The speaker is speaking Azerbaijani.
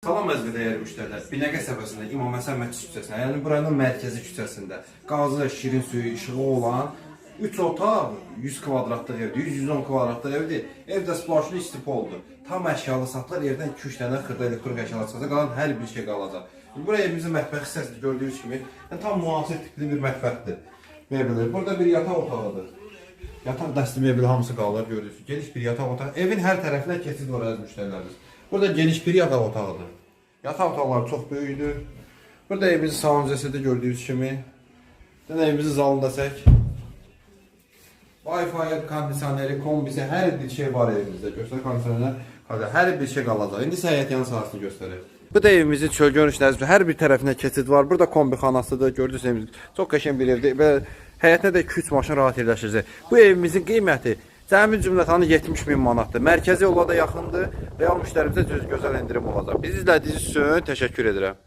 Salam əziz dəyərli müştərilər. Binəqə səfəsində İmam Həsən məscid küçəsində, yəni buranın mərkəzi küçəsində qazı, şirin suyu, işığı olan 3 otaq, 100 kvadratlıq evdir, 100-110 kvadratlıq evdir. Evdə splaşlı istifoldur. Tam əşyalı satılır, evdən 2-3 dənə xırda elektrik əşyalar çıxacaq, qalan hər bir şey qalacaq. Buraya evimizin mətbəx hissəsidir, gördüyünüz kimi. Yəni, tam müasir tipli bir mətbəxdir. Mebeldir. Burada bir yataq otağıdır. Yataq dəsti mebeli hamısı qalır, gördüyünüz. Geniş bir yataq otağı. Evin hər tərəfinə keçid var əziz müştərilərimiz. Burada geniş bir yataq otağıdır. Yataq otaqları çox böyükdür. Burada evimizin salon gördüyünüz kimi. Evimizin zalında çək. Wi-Fi, kondisioneri, kombisi, hər bir şey var evimizdə. Göstər kondisioner, hər bir şey qalacaq. İndi isə həyət yanı sahəsini göstərir. Bu da evimizin çöl görünüşləri. Hər bir tərəfinə keçid var. Burada kombi xanasıdır. Gördüyünüz evimiz çox qəşəng bir evdir. Və həyətdə də 2-3 maşın rahat yerləşəcək. Bu evimizin qiyməti cəmi cümlətanı 70.000 manatdır. Mərkəzi yola da yaxındır və ya müştərimizə gözəl endirim olacaq. Bizi izlədiyiniz üçün təşəkkür edirəm.